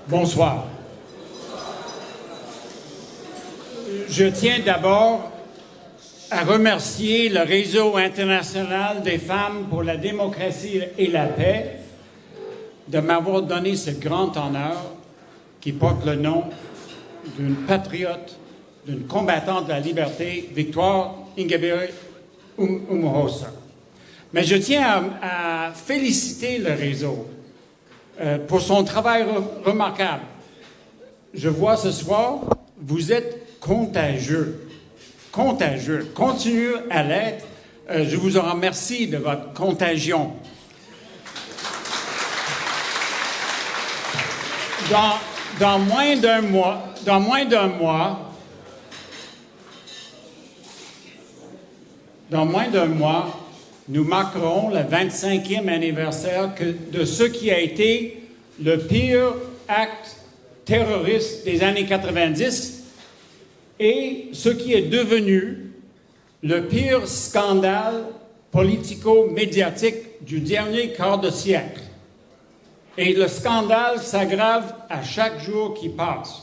Bonsoir. Je tiens d'abord à remercier le Réseau international des femmes pour la démocratie et la paix de m'avoir donné ce grand honneur qui porte le nom d'une patriote, d'une combattante de la liberté, Victoire Ingabire Umuhosa. Mais je tiens à féliciter le réseau pour son travail remarquable. Je vois ce soir, vous êtes contagieux. Contagieux. Continuez à l'être. Je vous en remercie de votre contagion. Dans moins d'un mois, nous marquerons le 25e anniversaire de ce qui a été le pire acte terroriste des années 90 et ce qui est devenu le pire scandale politico-médiatique du dernier quart de siècle. Et le scandale s'aggrave à chaque jour qui passe.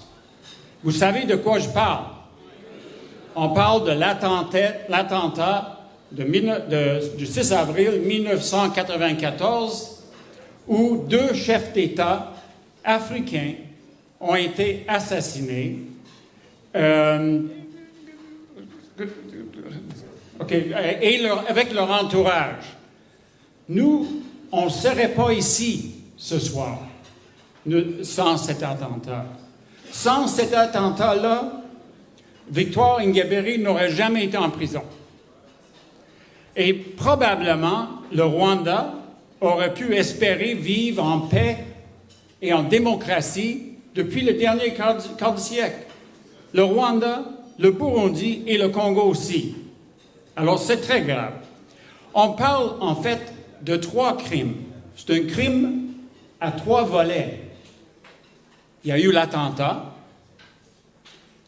Vous savez de quoi je parle? On parle de l'attentat du 6 avril 1994 où 2 chefs d'État africains ont été assassinés avec leur entourage. Nous, on ne serait pas ici ce soir sans cet attentat. Sans cet attentat-là, Victoire Ingabire n'aurait jamais été en prison. Et probablement, le Rwanda aurait pu espérer vivre en paix et en démocratie depuis le dernier quart du siècle. Le Rwanda, le Burundi et le Congo aussi. Alors, c'est très grave. On parle, en fait, de 3 crimes. C'est un crime à 3 volets. Il y a eu l'attentat,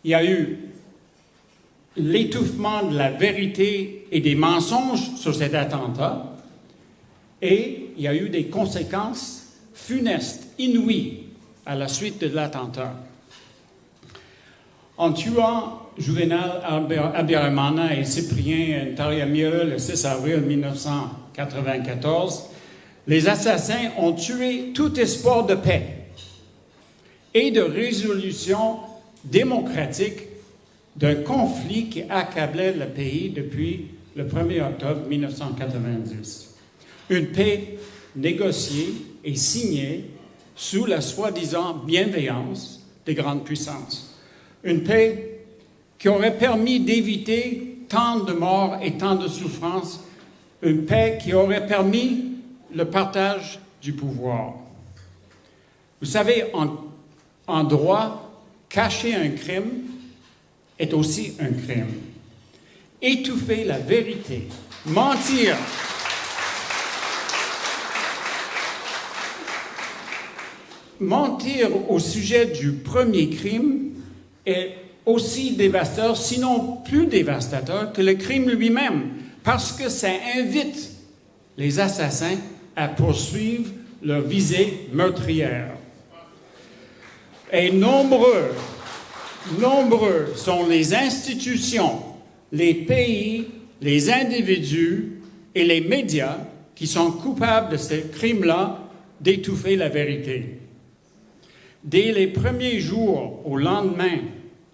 il y a eu l'étouffement de la vérité et des mensonges sur cet attentat, et il y a eu des conséquences funestes, inouïes, à la suite de l'attentat. En tuant Juvenal Habyarimana et Cyprien Ntaryamira le 6 avril 1994, les assassins ont tué tout espoir de paix et de résolution démocratique d'un conflit qui accablait le pays depuis le 1er octobre 1990. Une paix négociée et signée sous la soi-disant bienveillance des grandes puissances. Une paix qui aurait permis d'éviter tant de morts et tant de souffrances. Une paix qui aurait permis le partage du pouvoir. Vous savez, en droit, cacher un crime est aussi un crime. Étouffer la vérité, mentir, au sujet du premier crime est aussi dévastateur, sinon plus dévastateur que le crime lui-même, parce que ça invite les assassins à poursuivre leur visée meurtrière. Et nombreux sont les institutions, les pays, les individus et les médias qui sont coupables de ces crimes-là d'étouffer la vérité. Dès les premiers jours au lendemain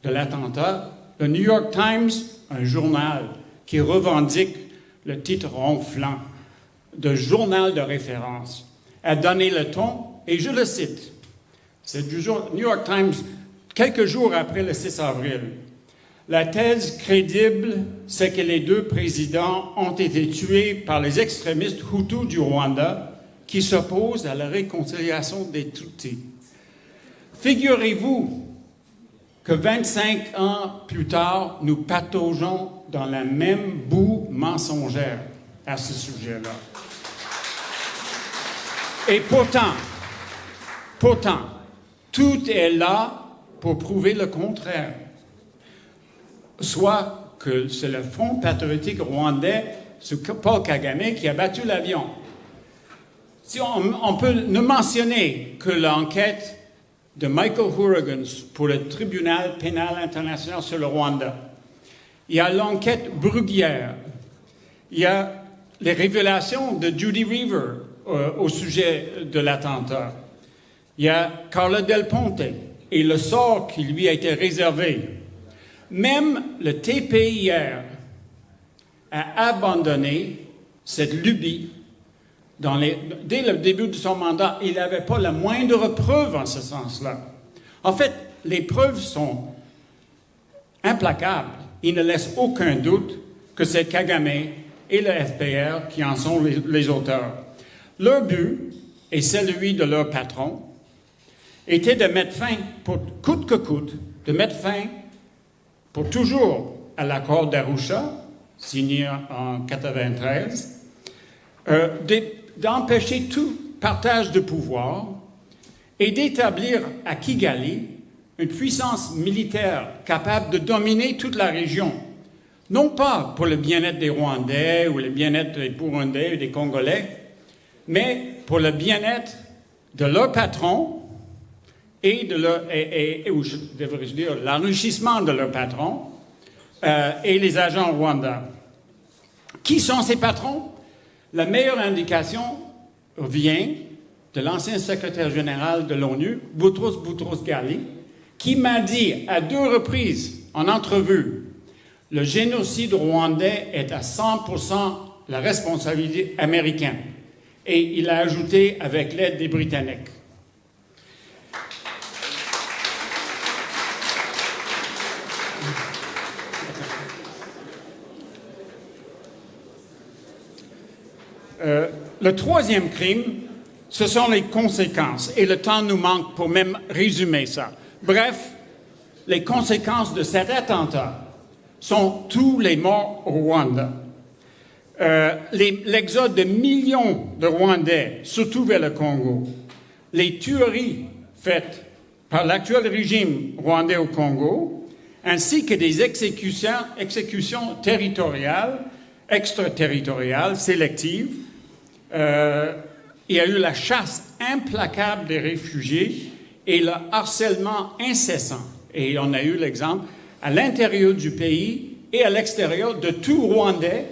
de l'attentat, le New York Times, un journal qui revendique le titre ronflant de journal de référence, a donné le ton, et je le cite. C'est du New York Times, quelques jours après le 6 avril. La thèse crédible, c'est que les 2 présidents ont été tués par les extrémistes Hutus du Rwanda qui s'opposent à la réconciliation des Tutsis. Figurez-vous que 25 ans plus tard, nous pataugeons dans la même boue mensongère à ce sujet-là. Et pourtant, tout est là pour prouver le contraire. Soit que c'est le Front patriotique rwandais, c'est Paul Kagame qui a battu l'avion. Si on peut ne mentionner que l'enquête de Michael Hourigan pour le tribunal pénal international sur le Rwanda. Il y a l'enquête Bruguière. Il y a les révélations de Judy Reaver au sujet de l'attentat. Il y a Carla Del Ponte et le sort qui lui a été réservé. Même le TPIR a abandonné cette lubie. Dès le début de son mandat, il n'avait pas la moindre preuve en ce sens-là. En fait, les preuves sont implacables. Il ne laisse aucun doute que c'est Kagame et le FPR qui en sont les auteurs. Leur but, et celui de leur patron, était de mettre fin, coûte que coûte, de mettre fin pour toujours à l'accord d'Arusha, signé en 1993, d'empêcher tout partage de pouvoir et d'établir à Kigali une puissance militaire capable de dominer toute la région. Non pas pour le bien-être des Rwandais ou le bien-être des Burundais ou des Congolais, mais pour le bien-être de leur patron et ou devrais-je dire, l'enrichissement de leur patron et les agents rwandais. Qui sont ces patrons? La meilleure indication vient de l'ancien secrétaire général de l'ONU, Boutros Boutros-Ghali, qui m'a dit à 2 reprises en entrevue, le génocide rwandais est à 100% la responsabilité américaine. Et il a ajouté avec l'aide des Britanniques. Le troisième crime, ce sont les conséquences. Et le temps nous manque pour même résumer ça. Bref, les conséquences de cet attentat sont tous les morts au Rwanda. L'exode de millions de Rwandais, surtout vers le Congo. Les tueries faites par l'actuel régime rwandais au Congo, ainsi que des exécutions territoriales, extraterritoriales, sélectives. Il y a eu la chasse implacable des réfugiés et le harcèlement incessant. Et on a eu l'exemple à l'intérieur du pays et à l'extérieur de tout Rwandais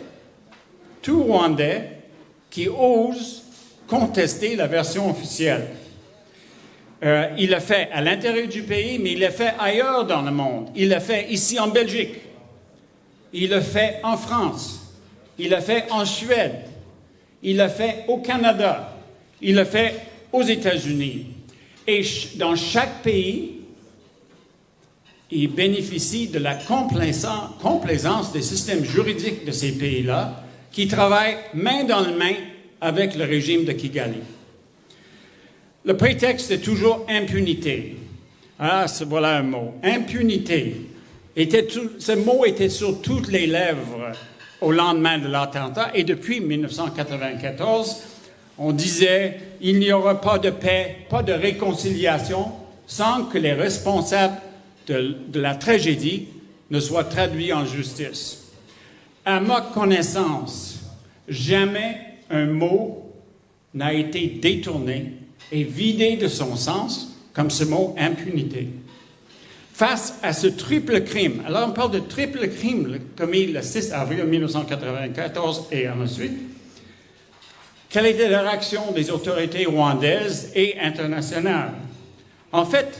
qui ose contester la version officielle. Il l'a fait à l'intérieur du pays, mais il l'a fait ailleurs dans le monde. Il l'a fait ici en Belgique. Il l'a fait en France. Il l'a fait en Suède. Il l'a fait au Canada. Il l'a fait aux États-Unis. Et dans chaque pays, il bénéficie de la complaisance des systèmes juridiques de ces pays-là qui travaillent main dans la main avec le régime de Kigali. Le prétexte est toujours impunité. Ah, voilà un mot. Impunité. Ce mot était sur toutes les lèvres au lendemain de l'attentat et depuis 1994, on disait il n'y aura pas de paix, pas de réconciliation sans que les responsables de la tragédie ne soient traduits en justice. À ma connaissance, jamais un mot n'a été détourné et vidé de son sens comme ce mot impunité. Face à ce triple crime, alors on parle de triple crime commis le 6 avril 1994 et ensuite, quelle était la réaction des autorités rwandaises et internationales? En fait,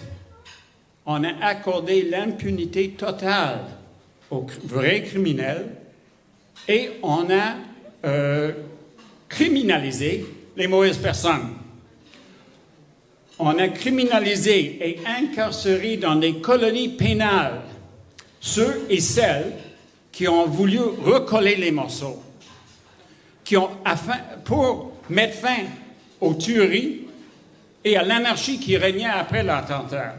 on a accordé l'impunité totale aux vrais criminels et on a criminalisé les mauvaises personnes. On a criminalisé et incarcéré dans des colonies pénales ceux et celles qui ont voulu recoller les morceaux, pour mettre fin aux tueries et à l'anarchie qui régnait après l'attentat.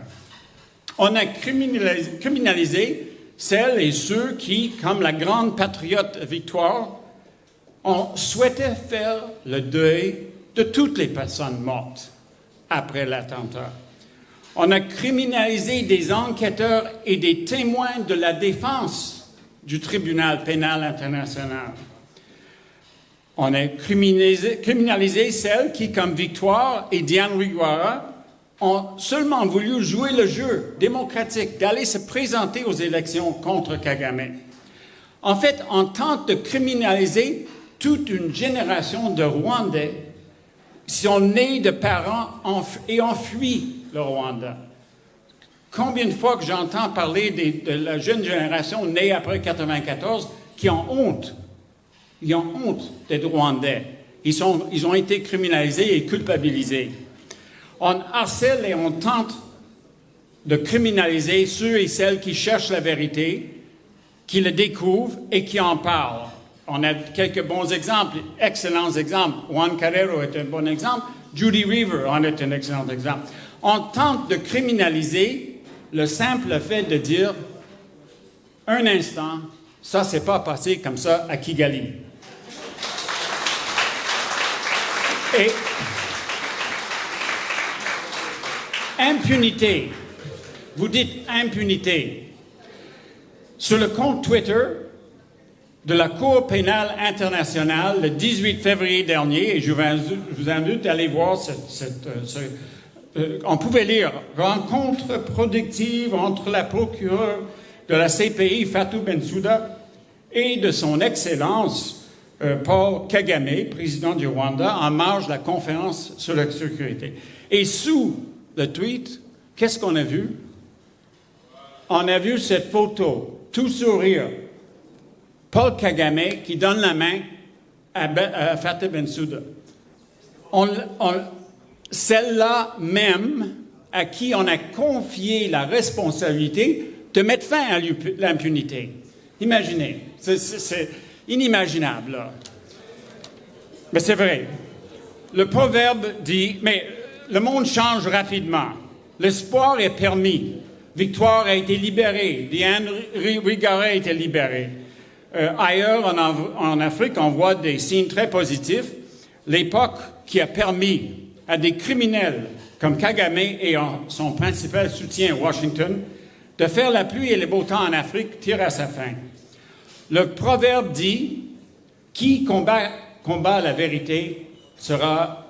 On a criminalisé celles et ceux qui, comme la grande patriote Victoire, ont souhaité faire le deuil de toutes les personnes mortes après l'attentat. On a criminalisé des enquêteurs et des témoins de la défense du tribunal pénal international. On a criminalisé celles qui, comme Victoire et Diane Rwigara, ont seulement voulu jouer le jeu démocratique, d'aller se présenter aux élections contre Kagame. En fait, on tente de criminaliser toute une génération de Rwandais qui sont nés de parents et ont fui le Rwanda. Combien de fois que j'entends parler de la jeune génération née après 1994 qui ont honte. Ils ont honte d'être Rwandais. Ils ont été criminalisés et culpabilisés. On harcèle et on tente de criminaliser ceux et celles qui cherchent la vérité, qui le découvrent et qui en parlent. On a quelques bons exemples, excellents exemples. Juan Carrero est un bon exemple. Judy Reaver en est un excellent exemple. On tente de criminaliser le simple fait de dire « un instant, ça s'est pas passé comme ça à Kigali ». Et impunité. Vous dites impunité. Sur le compte Twitter de la Cour pénale internationale, le 18 février dernier, et je vous invite à aller voir on pouvait lire « Rencontre productive entre la procureure de la CPI, Fatou Bensouda, et de son Excellence Paul Kagame, président du Rwanda, en marge de la conférence sur la sécurité. » Et sous le tweet, qu'est-ce qu'on a vu? On a vu cette photo, tout sourire. Paul Kagame qui donne la main à Fatou Bensouda. Celle-là même à qui on a confié la responsabilité de mettre fin à l'impunité. Imaginez, c'est inimaginable. Là. Mais c'est vrai. Le proverbe dit, mais le monde change rapidement. L'espoir est permis. Victoire a été libérée. Diane Rwigara a été libérée. Ailleurs en Afrique, on voit des signes très positifs. L'époque qui a permis à des criminels comme Kagame et son principal soutien, Washington, de faire la pluie et le beau temps en Afrique tire à sa fin. Le proverbe dit « Qui combat la vérité sera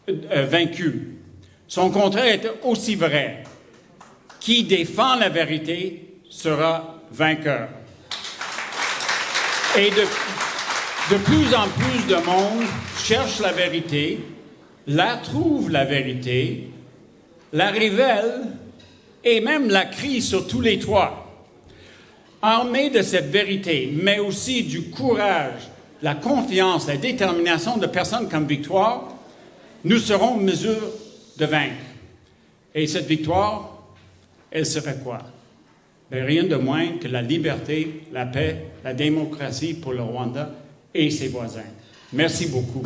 vaincu ». Son contraire est aussi vrai. Qui défend la vérité sera vainqueur. Et de plus en plus de monde cherche la vérité, la trouve la vérité, la révèle et même la crie sur tous les toits. Armés de cette vérité, mais aussi du courage, la confiance, la détermination de personnes comme Victoire, nous serons en mesure de vaincre. Et cette victoire, elle serait quoi? Mais rien de moins que la liberté, la paix, la démocratie pour le Rwanda et ses voisins. Merci beaucoup.